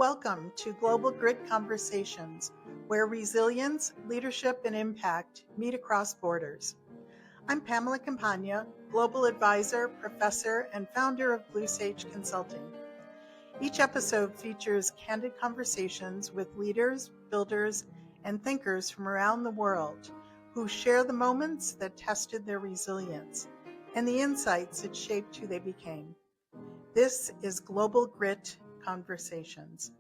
Welcome to Global Grit Conversations, where resilience, leadership, and impact meet across borders. I'm Pamela Campagna, Global Advisor, Professor, and founder of Blue Sage Consulting. Each episode features candid conversations with leaders, builders, and thinkers from around the world who share the moments that tested their resilience and the insights that shaped who they became. This is Global Grit Conversations.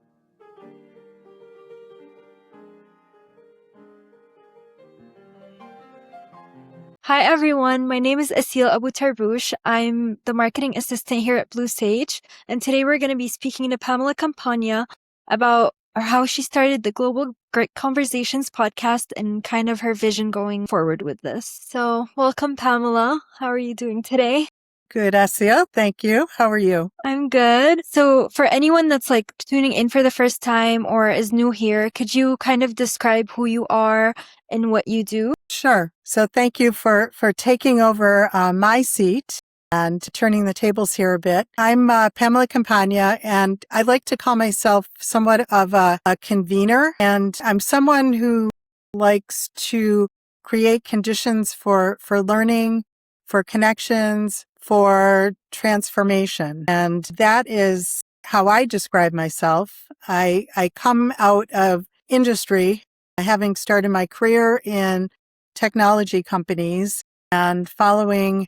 Hi everyone, my name is Asil Abutarbouche. I'm the marketing assistant here at Blue Sage, and today we're going to be speaking to Pamela Campagna about how she started the Global Grit Conversations podcast and kind of her vision going forward with this. So welcome, Pamela. How are you doing today? Good, Asia. Thank you. How are you? I'm good. So for anyone that's tuning in for the first time or is new here, could you kind of describe who you are and what you do? Sure. So thank you for taking over my seat and turning the tables here a bit. I'm Pamela Campagna, and I like to call myself somewhat of a convener, and I'm someone who likes to create conditions for learning, for connections, for transformation. And that is how I describe myself. I come out of industry, having started my career in technology companies, and following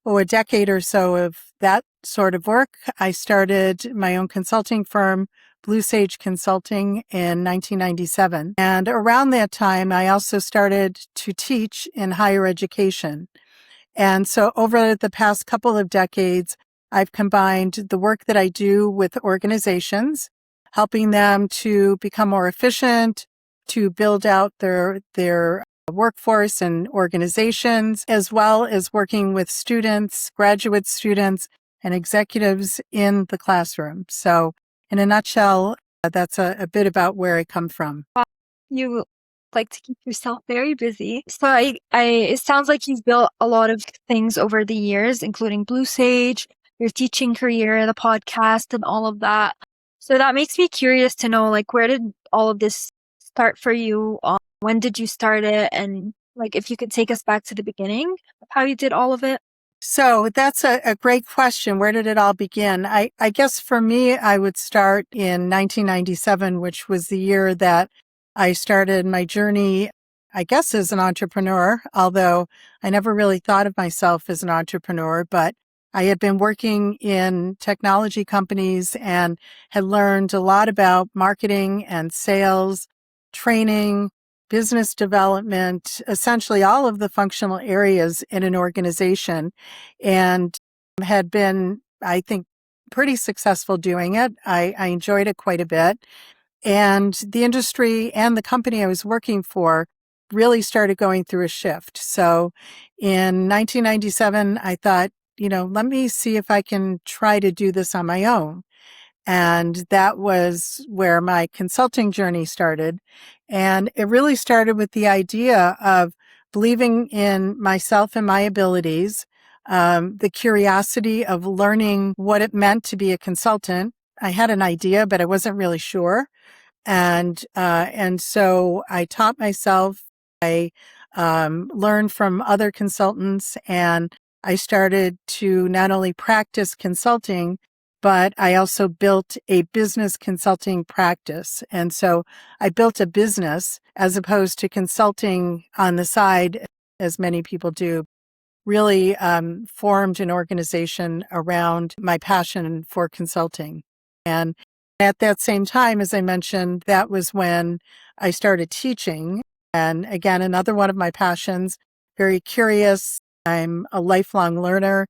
a decade or so of that sort of work, I started my own consulting firm, Blue Sage Consulting, in 1997. And around that time, I also started to teach in higher education. And so over the past couple of decades, I've combined the work that I do with organizations, helping them to become more efficient, to build out their workforce and organizations, as well as working with students, graduate students, and executives in the classroom. So in a nutshell, that's a bit about where I come from. You like to keep yourself very busy. So it sounds like you've built a lot of things over the years, including Blue Sage, your teaching career, the podcast, and all of that. So that makes me curious to know, where did all of this start for you? When did you start it? And if you could take us back to the beginning of how you did all of it. So that's a great question. Where did it all begin? I guess for me, I would start in 1997, which was the year that I started my journey, I guess, as an entrepreneur, although I never really thought of myself as an entrepreneur, but I had been working in technology companies and had learned a lot about marketing and sales, training, business development, essentially all of the functional areas in an organization, and had been, I think, pretty successful doing it. I enjoyed it quite a bit. And the industry and the company I was working for really started going through a shift. So in 1997, I thought, let me see if I can try to do this on my own. And that was where my consulting journey started. And it really started with the idea of believing in myself and my abilities, the curiosity of learning what it meant to be a consultant. I had an idea, but I wasn't really sure. And so I taught myself. I learned from other consultants, and I started to not only practice consulting, but I also built a business consulting practice. And so I built a business as opposed to consulting on the side, as many people do. Really formed an organization around my passion for consulting. And at that same time, as I mentioned, that was when I started teaching. And again, another one of my passions, very curious. I'm a lifelong learner,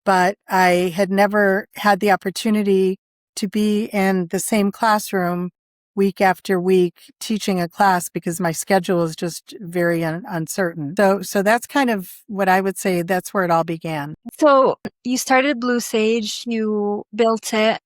but I had never had the opportunity to be in the same classroom week after week teaching a class because my schedule is just very uncertain. So that's kind of what I would say, that's where it all began. So you started Blue Sage, you built it.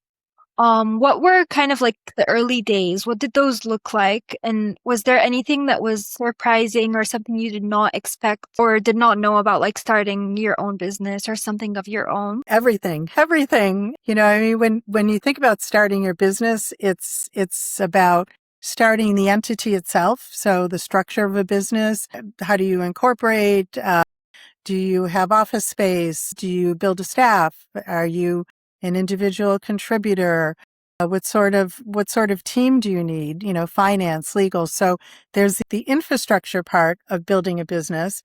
What were kind of like the early days? What did those look like? And was there anything that was surprising or something you did not expect or did not know about, like starting your own business or something of your own? Everything. I mean, when you think about starting your business, it's about starting the entity itself. So the structure of a business, how do you incorporate? Do you have office space? Do you build a staff? Are you an individual contributor? What sort of team do you need? Finance, legal. So there's the infrastructure part of building a business.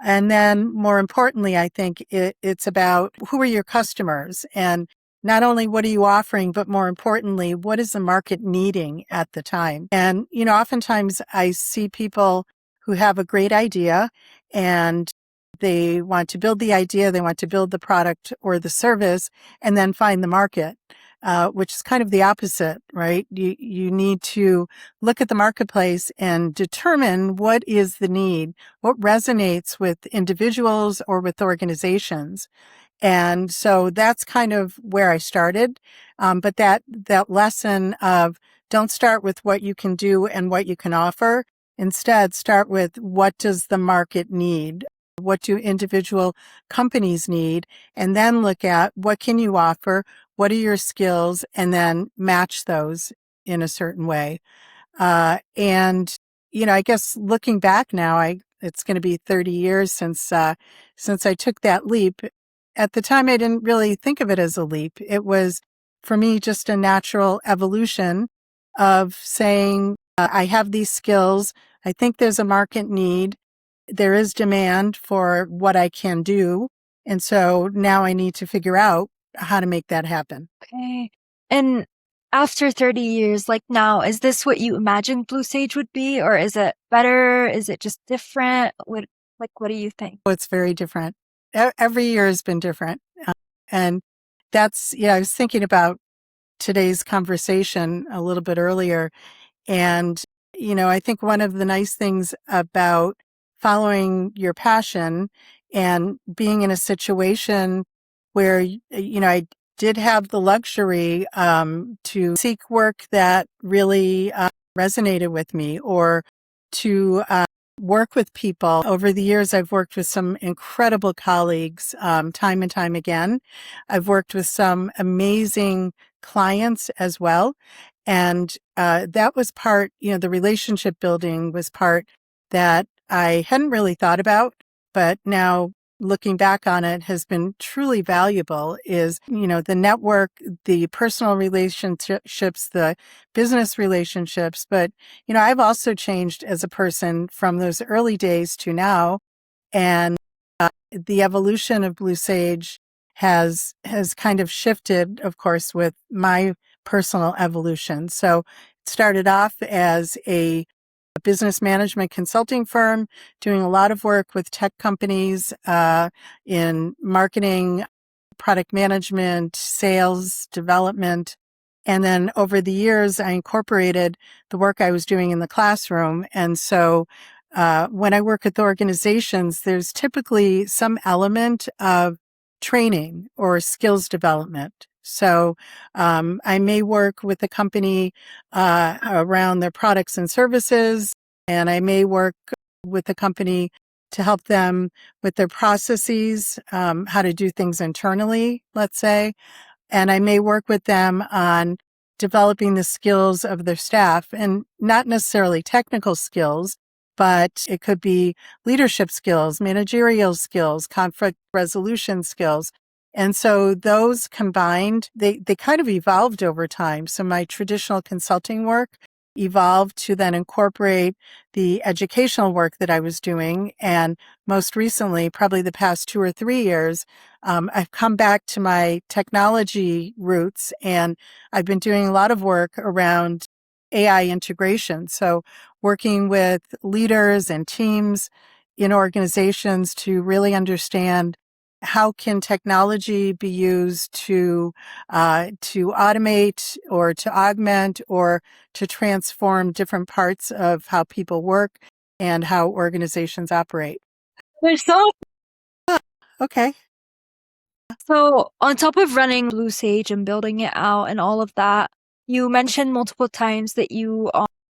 And then more importantly, I think it's about who are your customers and not only what are you offering, but more importantly, what is the market needing at the time? And, oftentimes I see people who have a great idea and they want to build the idea, they want to build the product or the service and then find the market, which is kind of the opposite, right? You need to look at the marketplace and determine what is the need, what resonates with individuals or with organizations. And so that's kind of where I started. But that lesson of don't start with what you can do and what you can offer. Instead, start with what does the market need? What do individual companies need? And then look at what can you offer? What are your skills? And then match those in a certain way. And I guess looking back now, it's going to be 30 years since I took that leap. At the time, I didn't really think of it as a leap. It was, for me, just a natural evolution of saying, I have these skills. I think there's a market need. There is demand for what I can do. And so now I need to figure out how to make that happen. Okay. And after 30 years, like now, is this what you imagined Blue Sage would be, or is it better? Is it just different? What do you think? Oh, it's very different. Every year has been different. And I was thinking about today's conversation a little bit earlier. And, I think one of the nice things about following your passion and being in a situation where, I did have the luxury to seek work that really resonated with me or to work with people. Over the years, I've worked with some incredible colleagues time and time again. I've worked with some amazing clients as well. And that was part, the relationship building was part that I hadn't really thought about, but now looking back on it has been truly valuable is, the network, the personal relationships, the business relationships. But, I've also changed as a person from those early days to now. And the evolution of Blue Sage has kind of shifted, of course, with my personal evolution. So it started off as a business management consulting firm, doing a lot of work with tech companies in marketing, product management, sales, development. And then over the years, I incorporated the work I was doing in the classroom. And so when I work with organizations, there's typically some element of training or skills development. So I may work with a company around their products and services, and I may work with a company to help them with their processes, how to do things internally, let's say. And I may work with them on developing the skills of their staff and not necessarily technical skills, but it could be leadership skills, managerial skills, conflict resolution skills. And so those combined, they kind of evolved over time. So my traditional consulting work evolved to then incorporate the educational work that I was doing. And most recently, probably the past 2 or 3 years, I've come back to my technology roots and I've been doing a lot of work around AI integration. So working with leaders and teams in organizations to really understand how can technology be used to automate or to augment or to transform different parts of how people work and how organizations operate. There's so Okay. So on top of running Blue Sage and building it out and all of that, you mentioned multiple times that you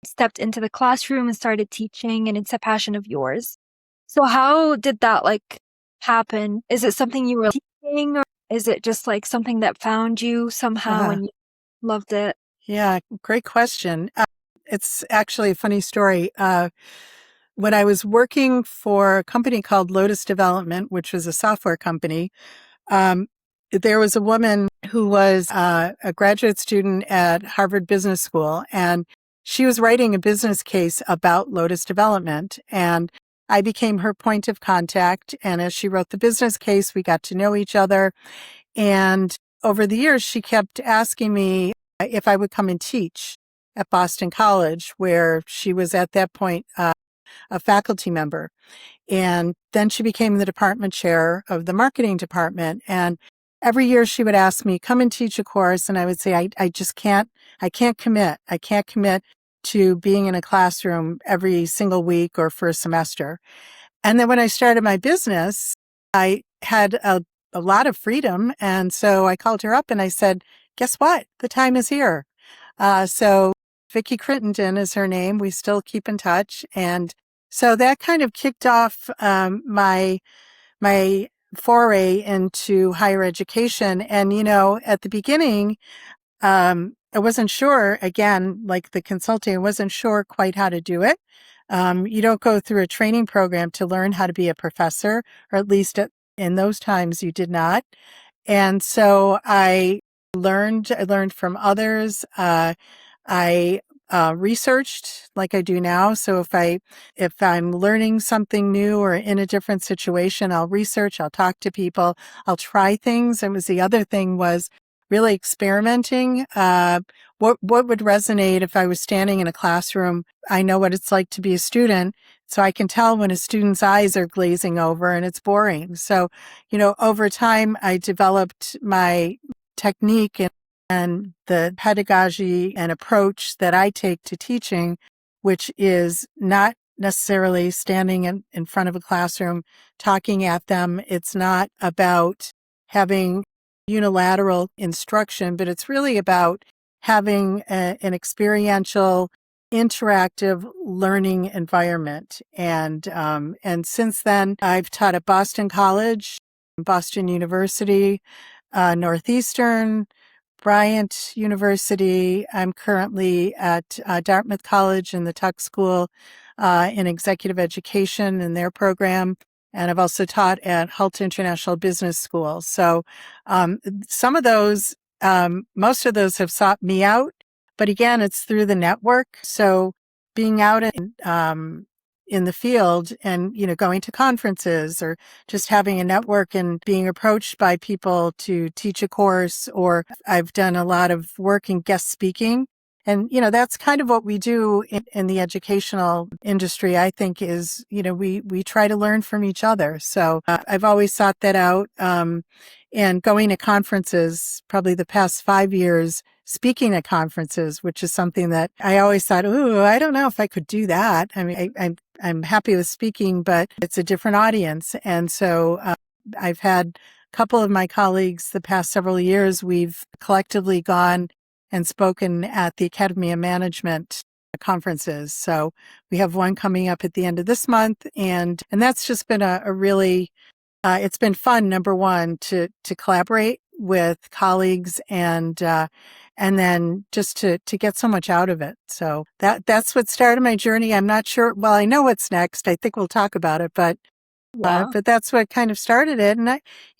stepped into the classroom and started teaching, and it's a passion of yours. So how did that like happen? Is it something you were teaching, or is it just like something that found you somehow Uh, and you loved it? yeah, great question. It's actually a funny story. When I was working for a company called Lotus Development, which was a software company, um, there was a woman who was a graduate student at Harvard Business School, and she was writing a business case about Lotus Development. And I became her point of contact. And as she wrote the business case, we got to know each other. And over the years, she kept asking me if I would come and teach at Boston College, where she was at that point a faculty member. And then she became the department chair of the marketing department. And every year she would ask me, come and teach a course. And I would say, I just can't, I can't commit. I can't commit to being in a classroom every single week or for a semester. And then when I started my business, I had a lot of freedom. And so I called her up and I said, guess what? The time is here. So Vicki Crittenden is her name. We still keep in touch. And so that kind of kicked off my foray into higher education. And, you know, at the beginning, I wasn't sure, again, like the consulting, I wasn't sure quite how to do it. You don't go through a training program to learn how to be a professor, or at least in those times you did not. And so I learned from others. I researched like I do now. So if I'm learning something new or in a different situation, I'll research, I'll talk to people, I'll try things. And was the other thing was really experimenting. What would resonate if I was standing in a classroom? I know what it's like to be a student, so I can tell when a student's eyes are glazing over and it's boring. So, you know, over time, I developed my technique and the pedagogy and approach that I take to teaching, which is not necessarily standing in front of a classroom, talking at them. It's not about having unilateral instruction, but it's really about having an experiential, interactive learning environment. And since then, I've taught at Boston College, Boston University, Northeastern, Bryant University. I'm currently at Dartmouth College in the Tuck School in executive education in their program. And I've also taught at Hult International Business School. So some of those, most of those have sought me out. But again, it's through the network. So being out in the field and, you know, going to conferences or just having a network and being approached by people to teach a course, or I've done a lot of work in guest speaking. And, you know, that's kind of what we do in the educational industry, I think is, you know, we try to learn from each other. So I've always sought that out. And going to conferences, probably the past 5 years, speaking at conferences, which is something that I always thought, ooh, I don't know if I could do that. I mean, I'm happy with speaking, but it's a different audience. And so I've had a couple of my colleagues the past several years, we've collectively gone and spoken at the Academy of Management conferences. So we have one coming up at the end of this month. And that's just been a really, it's been fun, number one, to collaborate with colleagues and then just to get so much out of it. So that's what started my journey. I'm not sure. Well, I know what's next. I think we'll talk about it, but that's what kind of started it. And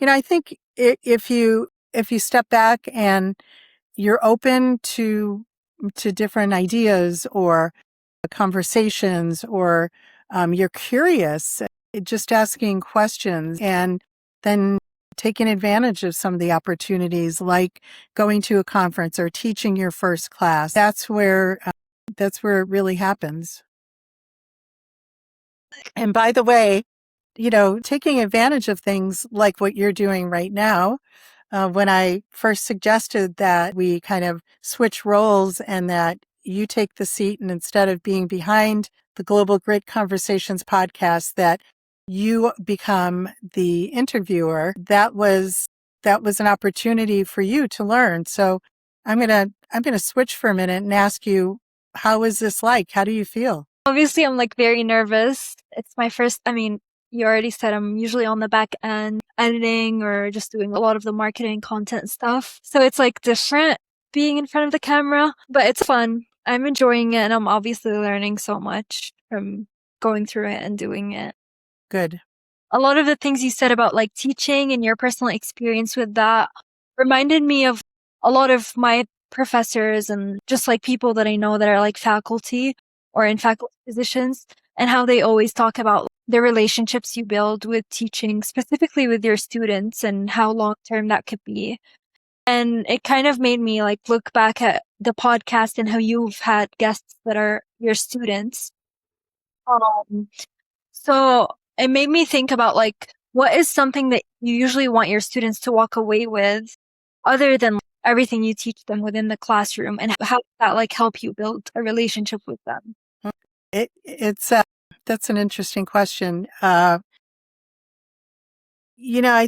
I think if you step back and you're open to different ideas or conversations, or you're curious, just asking questions, and then taking advantage of some of the opportunities, like going to a conference or teaching your first class. That's where it really happens. And by the way, you know, taking advantage of things like what you're doing right now. When I first suggested that we kind of switch roles and that you take the seat, and instead of being behind the Global Grit Conversations podcast, that you become the interviewer, that was that was an opportunity for you to learn. So I'm gonna switch for a minute and ask you, how is this like? How do you feel? Obviously, I'm like very nervous. It's my first, I mean, you already said I'm usually on the back end editing or just doing a lot of the marketing content stuff. So it's like different being in front of the camera, but it's fun. I'm enjoying it and I'm obviously learning so much from going through it and doing it. Good. A lot of the things you said about like teaching and your personal experience with that reminded me of a lot of my professors and just like people that I know that are like faculty or in faculty positions, and how they always talk about the relationships you build with teaching, specifically with your students, and how long term that could be. And it kind of made me like look back at the podcast and how you've had guests that are your students. Um, so it made me think about like, what is something that you usually want your students to walk away with other than everything you teach them within the classroom, and how does that like help you build a relationship with them? It's that's an interesting question. I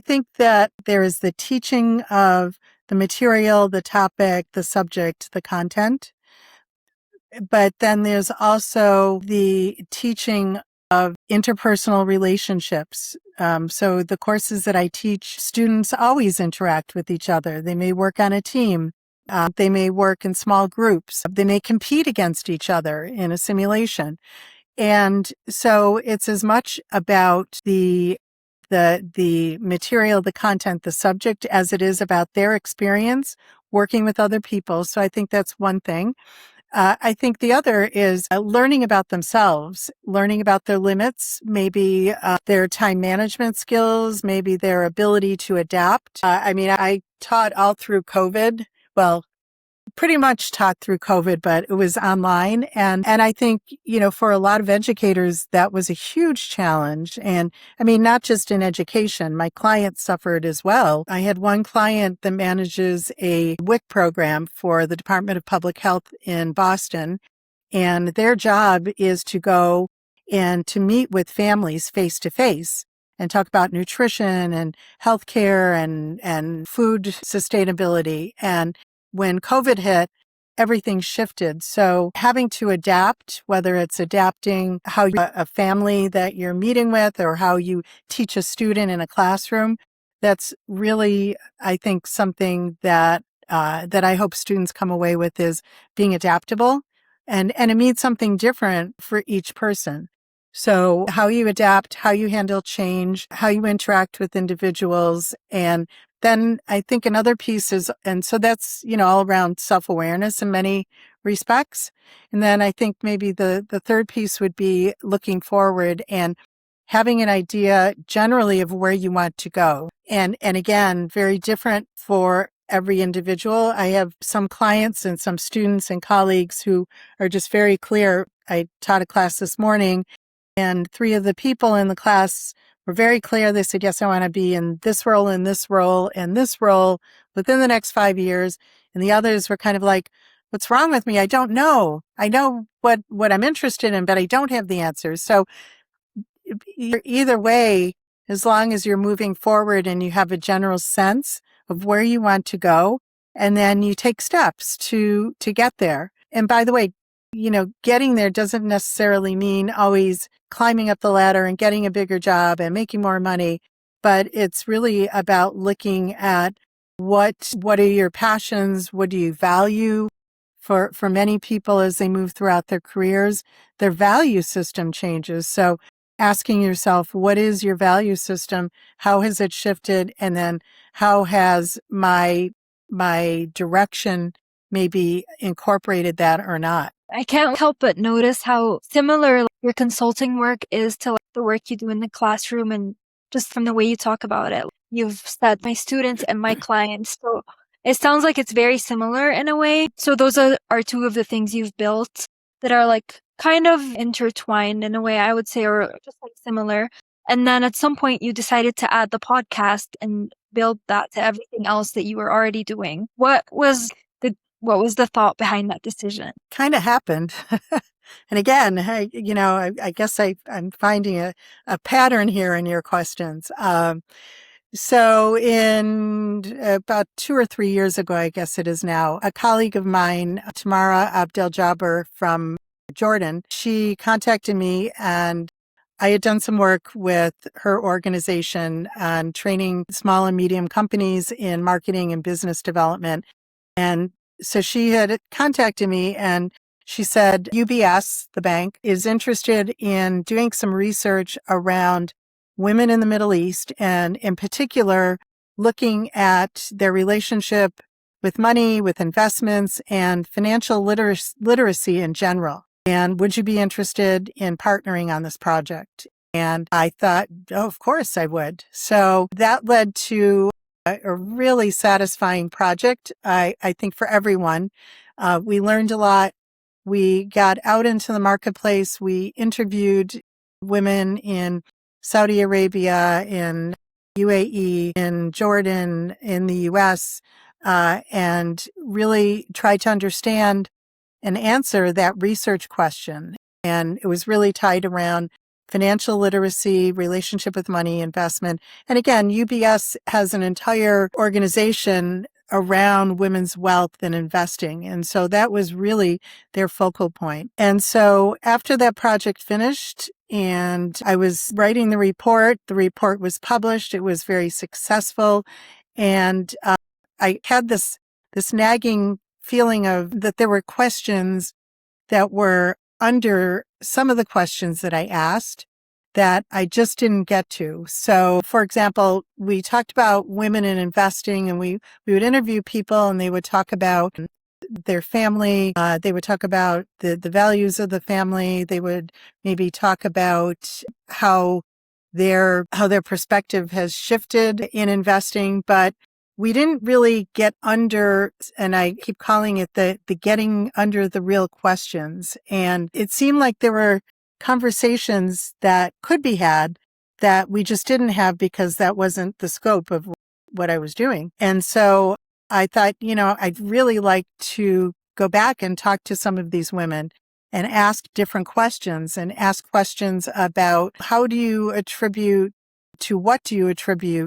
think that there is the teaching of the material, the topic, the subject, the content. But then there's also the teaching of interpersonal relationships. So the courses that I teach, students always interact with each other. They may work on a team. They may work in small groups. They may compete against each other in a simulation. And so it's as much about the material, the content, the subject, as it is about their experience working with other people. So I think that's one thing. I think the other is learning about themselves, learning about their limits, maybe their time management skills, maybe their ability to adapt. I taught all through COVID. Well, pretty much taught through COVID, but it was online. And I think, for a lot of educators, that was a huge challenge. And I mean, not just in education, my clients suffered as well. I had one client that manages a WIC program for the Department of Public Health in Boston. And their job is to go and to meet with families face to face and talk about nutrition and healthcare and food sustainability. And when COVID hit, everything shifted. So having to adapt, whether it's adapting a family that you're meeting with or how you teach a student in a classroom, that's really, I think, something that I hope students come away with is being adaptable. And it means something different for each person. So how you adapt, how you handle change, how you interact with individuals. And then I think another piece is, and so that's, all around self-awareness in many respects. And then I think maybe the third piece would be looking forward and having an idea generally of where you want to go. And again, very different for every individual. I have some clients and some students and colleagues who are just very clear. I taught a class this morning, and 3 of the people in the class were very clear. They said, yes, I want to be in this role, in this role, and this role within the next 5 years. And the others were kind of like, what's wrong with me? I don't know. I know what I'm interested in, but I don't have the answers. So either way, as long as you're moving forward and you have a general sense of where you want to go, and then you take steps to get there. And by the way, getting there doesn't necessarily mean always climbing up the ladder and getting a bigger job and making more money, but it's really about looking at what are your passions, what do you value. For many people, as they move throughout their careers, their value system changes. So asking yourself, what is your value system? How has it shifted? And then how has my direction maybe incorporated that or not? I can't help but notice how similar your consulting work is to like the work you do in the classroom, and just from the way you talk about it. You've said my students and my clients. So it sounds like it's very similar in a way. So those are 2 of the things you've built that are like kind of intertwined in a way, I would say, or just like similar. And then at some point you decided to add the podcast and build that to everything else that you were already doing. What was the thought behind that decision? Kind of happened. And again, I guess I'm finding a pattern here in your questions. So in about 2 or 3 years ago, I guess it is now, a colleague of mine, Tamara Abdel Jabber from Jordan, she contacted me, and I had done some work with her organization on training small and medium companies in marketing and business development. And so she had contacted me, and she said UBS, the bank, is interested in doing some research around women in the Middle East, and in particular, looking at their relationship with money, with investments, and financial literacy in general. And would you be interested in partnering on this project? And I thought, oh, of course I would. So that led to a really satisfying project, I think, for everyone. We learned a lot. We got out into the marketplace. We interviewed women in Saudi Arabia, in UAE, in Jordan, in the US, and really tried to understand and answer that research question. And it was really tied around financial literacy, relationship with money, investment. And again, UBS has an entire organization around women's wealth and investing. And so that was really their focal point. And so after that project finished and I was writing the report was published. It was very successful. And I had this nagging feeling of that there were questions that were under some of the questions that I asked that I just didn't get to. So, for example, we talked about women in investing, and we would interview people and they would talk about their family. They would talk about the values of the family. They would maybe talk about how their perspective has shifted in investing, but we didn't really get under, and I keep calling it the getting under the real questions. And it seemed like there were conversations that could be had that we just didn't have because that wasn't the scope of what I was doing. And so I thought, I'd really like to go back and talk to some of these women and ask different questions, and ask questions about what do you attribute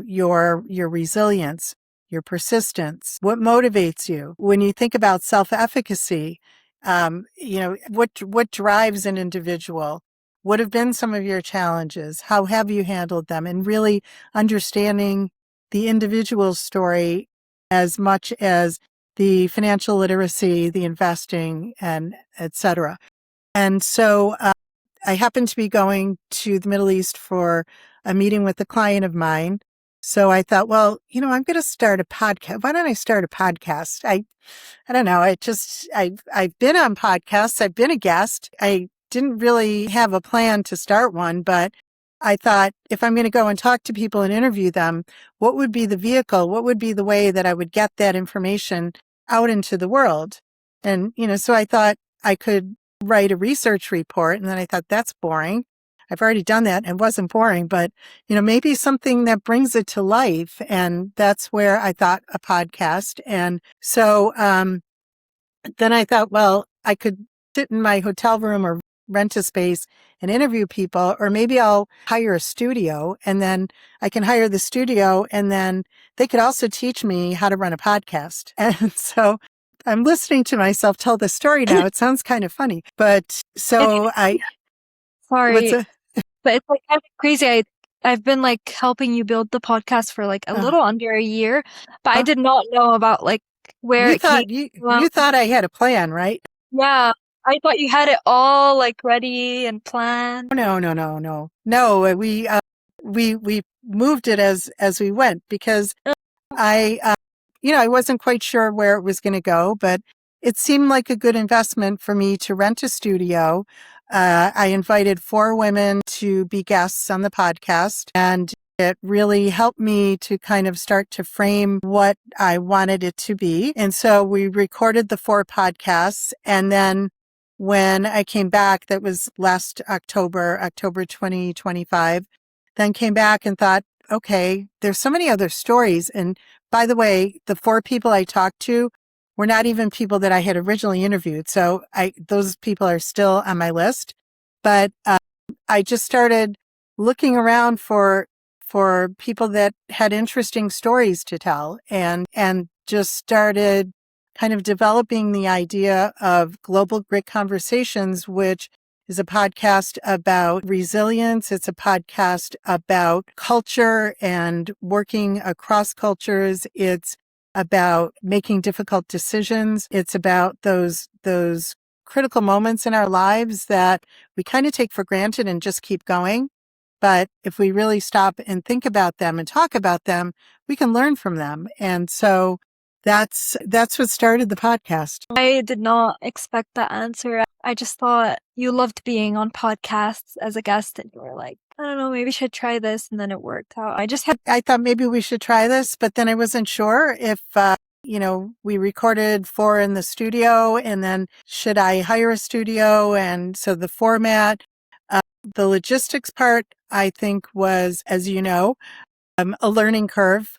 your resilience, your persistence, what motivates you when you think about self-efficacy. What drives an individual? What have been some of your challenges? How have you handled them? And really understanding the individual's story as much as the financial literacy, the investing, and et cetera. And so I happened to be going to the Middle East for a meeting with a client of mine. So I thought, well, I'm going to start a podcast. Why don't I start a podcast? I don't know. I've been on podcasts. I've been a guest. I didn't really have a plan to start one, but I thought if I'm going to go and talk to people and interview them, what would be the vehicle? What would be the way that I would get that information out into the world? And, so I thought I could write a research report. And then I thought, that's boring. I've already done that. It wasn't boring, but, maybe something that brings it to life. And that's where I thought a podcast. And so then I thought, well, I could sit in my hotel room or rent a space and interview people, or maybe I'll hire a studio, and then I can hire the studio, and then they could also teach me how to run a podcast. And so I'm listening to myself tell the story now. It sounds kind of funny, but so what's Sorry, a, but it's like kind of crazy. I've been like helping you build the podcast for like a uh, little under a year, but I uh, did not know about like where you it came thought you, from. you thought I had a plan, right? Yeah, I thought you had it all like ready and planned. No, no, no, no, no. We moved it as we went because I, I wasn't quite sure where it was going to go, but it seemed like a good investment for me to rent a studio. I invited 4 women to be guests on the podcast, and it really helped me to kind of start to frame what I wanted it to be. And so we recorded the 4 podcasts. And then when I came back, that was last October 2025, then came back and thought, okay, there's so many other stories. And by the way, the 4 people I talked to were not even people that I had originally interviewed. So those people are still on my list. But I just started looking around for for people that had interesting stories to tell, and just started kind of developing the idea of Global Grit Conversations, which is a podcast about resilience. It's a podcast about culture and working across cultures. It's about making difficult decisions. It's about those critical moments in our lives that we kind of take for granted and just keep going. But if we really stop and think about them and talk about them, we can learn from them. And so that's what started the podcast. I did not expect that answer. I just thought you loved being on podcasts as a guest, and you were like, I don't know, maybe I should try this, and then it worked out. I thought maybe we should try this, but then I wasn't sure if we recorded 4 in the studio, and then should I hire a studio? And so the format, the logistics part, I think was, as you know, a learning curve,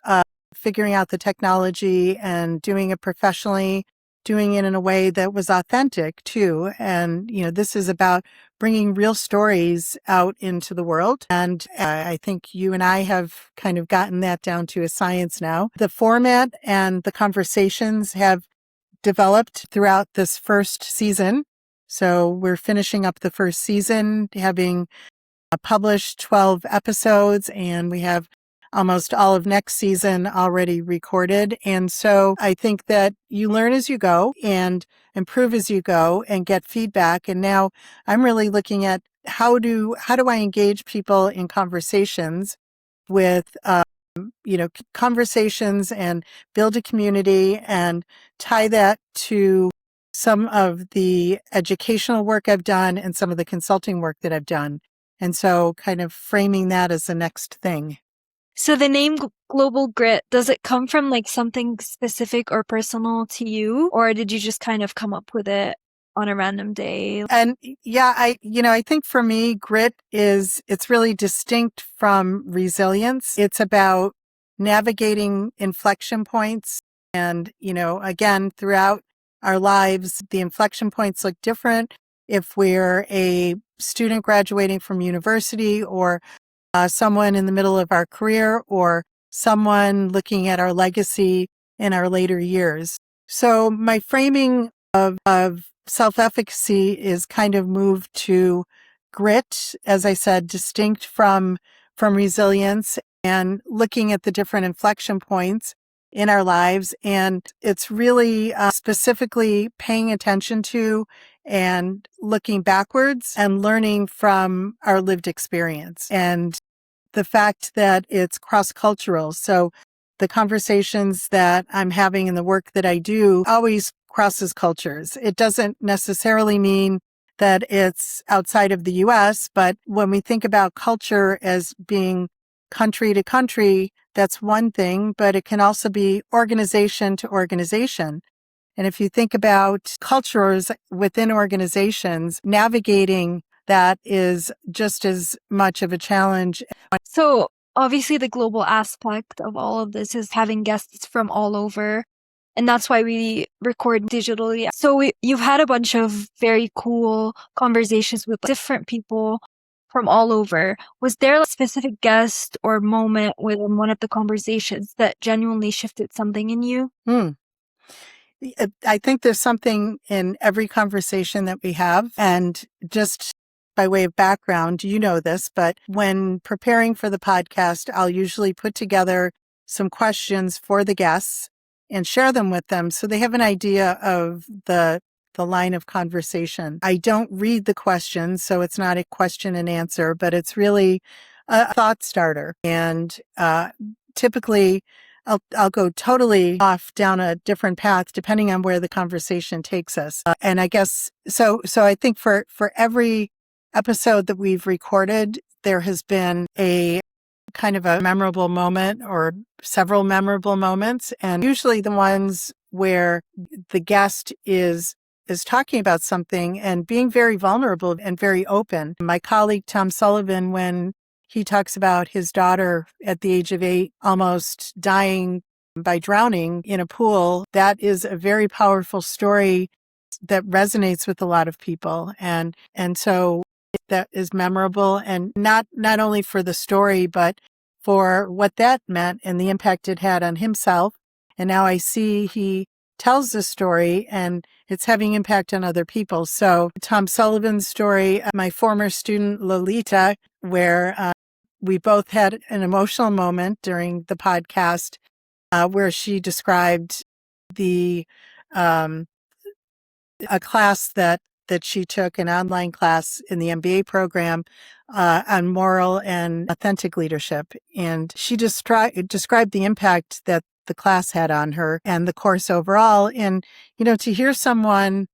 figuring out the technology and doing it professionally, doing it in a way that was authentic too. And, this is about bringing real stories out into the world. And I think you and I have kind of gotten that down to a science now. The format and the conversations have developed throughout this first season. So we're finishing up the first season, having published 12 episodes, and we have almost all of next season already recorded. And so I think that you learn as you go and improve as you go and get feedback. And now I'm really looking at how do I engage people in conversations with, conversations, and build a community and tie that to some of the educational work I've done and some of the consulting work that I've done. And so kind of framing that as the next thing. So the name Global Grit, does it come from like something specific or personal to you, or did you just kind of come up with it on a random day? And yeah, I think for me, grit it's really distinct from resilience. It's about navigating inflection points. And, again, throughout our lives, the inflection points look different. If we're a student graduating from university, or someone in the middle of our career, or someone looking at our legacy in our later years. So my framing of self-efficacy is kind of moved to grit, as I said, distinct from resilience, and looking at the different inflection points in our lives. And it's really specifically paying attention to and looking backwards and learning from our lived experience. And the fact that it's cross-cultural. So the conversations that I'm having and the work that I do always crosses cultures. It doesn't necessarily mean that it's outside of the US, but when we think about culture as being country to country, that's one thing, but it can also be organization to organization. And if you think about cultures within organizations, navigating that is just as much of a challenge. So obviously the global aspect of all of this is having guests from all over. And that's why we record digitally. So you've had a bunch of very cool conversations with different people from all over. Was there a specific guest or moment within one of the conversations that genuinely shifted something in you? I think there's something in every conversation that we have. And just by way of background, you know this, but when preparing for the podcast, I'll usually put together some questions for the guests and share them with them so they have an idea of the line of conversation. I don't read the questions, so it's not a question and answer, but it's really a thought starter. And typically, I'll go totally off down a different path depending on where the conversation takes us. And I guess so I think for every episode that we've recorded, there has been a kind of a memorable moment or several memorable moments, and usually the ones where the guest is talking about something and being very vulnerable and very open. My colleague Tom Sullivan, when he talks about his daughter at the age of 8 almost dying by drowning in a pool, that is a very powerful story that resonates with a lot of people. And so that is memorable, and not only for the story, but for what that meant and the impact it had on himself. And now I see he tells the story and it's having impact on other people. So Tom Sullivan's story, my former student Lolita, where we both had an emotional moment during the podcast where she described the a class that she took, an online class in the MBA program on moral and authentic leadership. And she described the impact that the class had on her and the course overall. And, to hear someone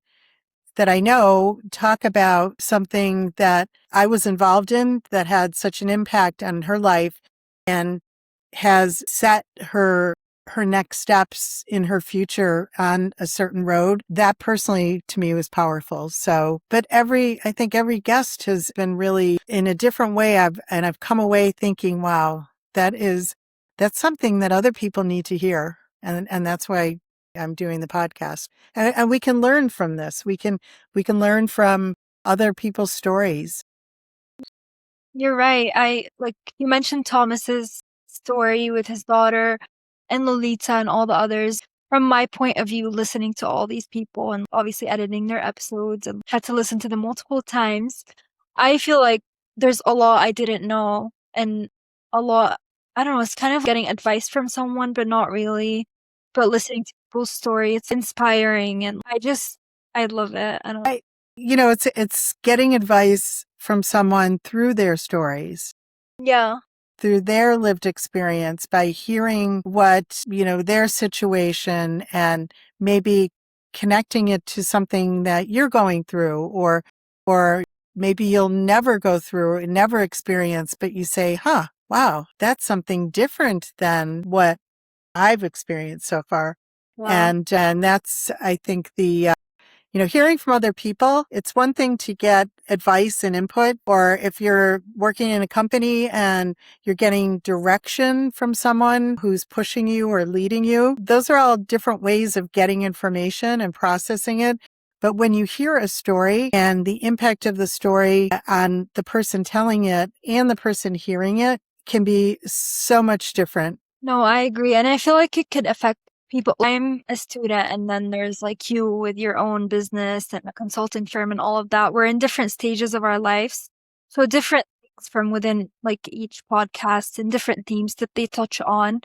that I know talk about something that I was involved in that had such an impact on her life and has set her next steps in her future on a certain road, that personally to me was powerful. So, but I think every guest has been really in a different way. I've come away thinking, wow, that's something that other people need to hear. And that's why I'm doing the podcast. And we can learn from this. We can learn from other people's stories. You're right. You mentioned Thomas's story with his daughter and Lolita and all the others. From my point of view, listening to all these people and obviously editing their episodes and had to listen to them multiple times, I feel like there's a lot I didn't know and a lot, I don't know, it's kind of getting advice from someone, but not really. But listening to people's story, it's inspiring and I love it. I don't It's getting advice from someone through their stories, Yeah. through their lived experience, by hearing what, their situation and maybe connecting it to something that you're going through or maybe you'll never go through and never experience, but you say, wow, that's something different than what I've experienced so far. Wow. And that's, I think, hearing from other people, it's one thing to get advice and input, or if you're working in a company and you're getting direction from someone who's pushing you or leading you, those are all different ways of getting information and processing it. But when you hear a story and the impact of the story on the person telling it and the person hearing it can be so much different. No, I agree. And I feel like it could affect people. I'm a student, and then there's like you with your own business and a consulting firm and all of that. We're in different stages of our lives. So different things from within like each podcast and different themes that they touch on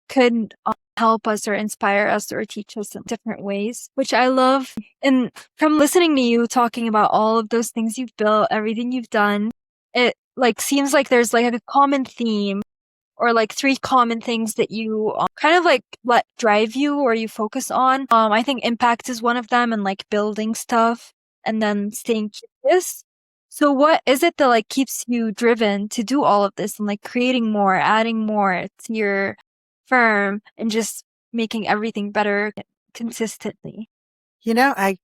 could help us or inspire us or teach us in different ways, which I love. And from listening to you talking about all of those things you've built, everything you've done, it like seems like there's like a common theme or like three common things that you kind of like let drive you or you focus on. I think impact is one of them and like building stuff and then staying curious. So what is it that like keeps you driven to do all of this and like creating more, adding more to your firm and just making everything better consistently? I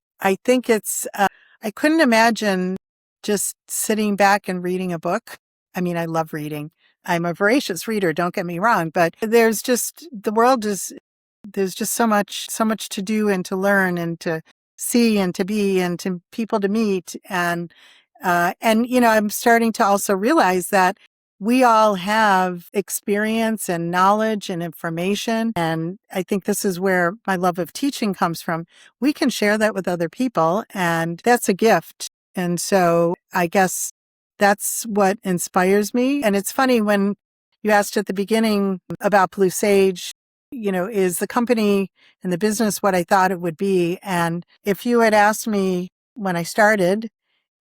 think it's, I couldn't imagine just sitting back and reading a book. I mean, I love reading. I'm a voracious reader, don't get me wrong, but there's just so much to do and to learn and to see and to be and to people to meet. And I'm starting to also realize that we all have experience and knowledge and information. And I think this is where my love of teaching comes from. We can share that with other people, and that's a gift. And so I guess that's what inspires me. And it's funny when you asked at the beginning about Blue Sage, is the company and the business what I thought it would be? And if you had asked me when I started,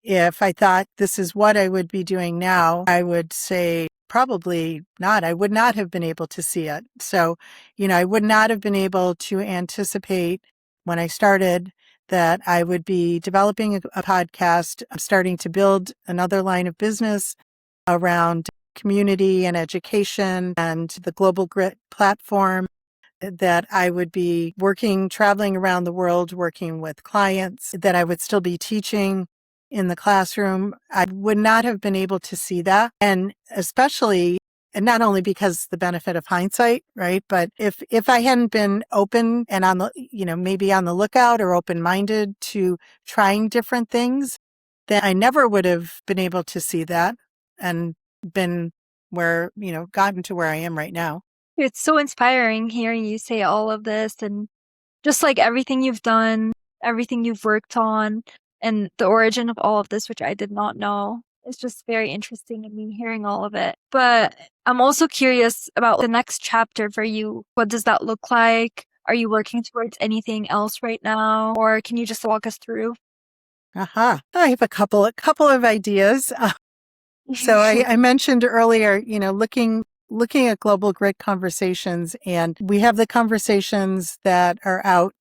if I thought this is what I would be doing now, I would say probably not. I would not have been able to see it. So, I would not have been able to anticipate when I started that I would be developing a podcast, starting to build another line of business around community and education and the Global Grit platform, that I would be traveling around the world, working with clients, that I would still be teaching in the classroom. I would not have been able to see that. And especially, and not only because the benefit of hindsight, right? But if I hadn't been open and on the, maybe on the lookout or open-minded to trying different things, then I never would have been able to see that and been gotten to where I am right now. It's so inspiring hearing you say all of this and just like everything you've done, everything you've worked on, and the origin of all of this, which I did not know. It's just very interesting to me hearing all of it. But I'm also curious about the next chapter for you. What does that look like? Are you working towards anything else right now? Or can you just walk us through? Aha. I have a couple of ideas. So I mentioned earlier, looking at global grid conversations, and we have the conversations that are out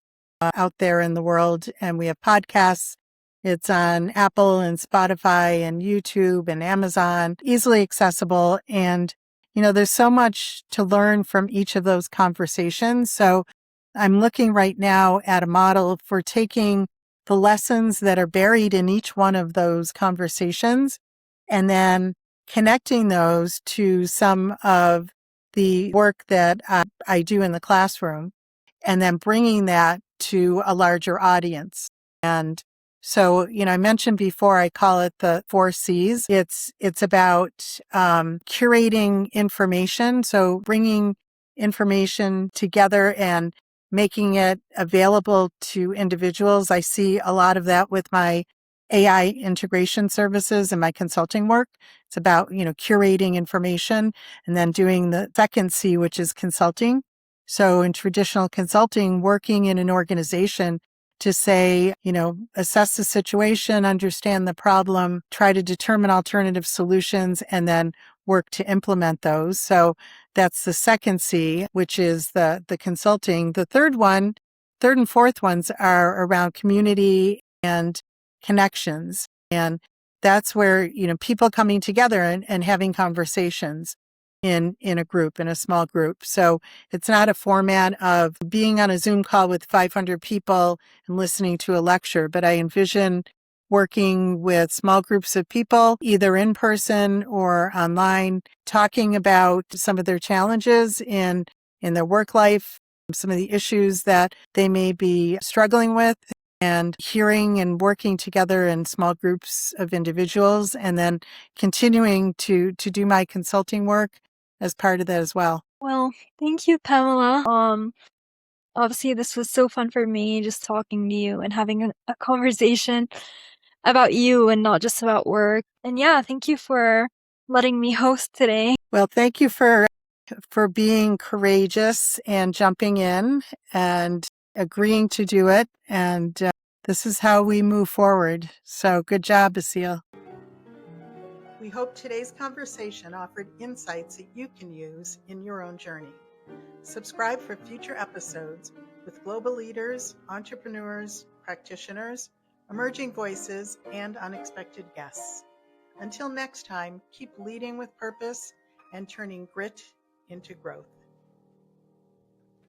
there in the world, and we have podcasts. It's on Apple and Spotify and YouTube and Amazon, easily accessible. And, there's so much to learn from each of those conversations. So I'm looking right now at a model for taking the lessons that are buried in each one of those conversations and then connecting those to some of the work that I do in the classroom and then bringing that to a larger audience. And so, I mentioned before, I call it the 4 C's. It's about curating information. So bringing information together and making it available to individuals. I see a lot of that with my AI integration services and my consulting work. It's about, curating information and then doing the second C, which is consulting. So in traditional consulting, working in an organization to say, assess the situation, understand the problem, try to determine alternative solutions, and then work to implement those. So that's the second C, which is the consulting. The third and fourth ones are around community and connections. And that's where, people coming together and having conversations in a group, in a small group. So it's not a format of being on a Zoom call with 500 people and listening to a lecture, but I envision working with small groups of people, either in person or online, talking about some of their challenges in their work life, some of the issues that they may be struggling with, and hearing and working together in small groups of individuals, and then continuing to do my consulting work as part of that as well. Well, thank you, Pamela. Obviously, this was so fun for me just talking to you and having a conversation about you and not just about work. And yeah, thank you for letting me host today. Well, thank you for being courageous and jumping in and agreeing to do it. And this is how we move forward. So good job, Basile. We hope today's conversation offered insights that you can use in your own journey. Subscribe for future episodes with global leaders, entrepreneurs, practitioners, emerging voices, and unexpected guests. Until next time, keep leading with purpose and turning grit into growth.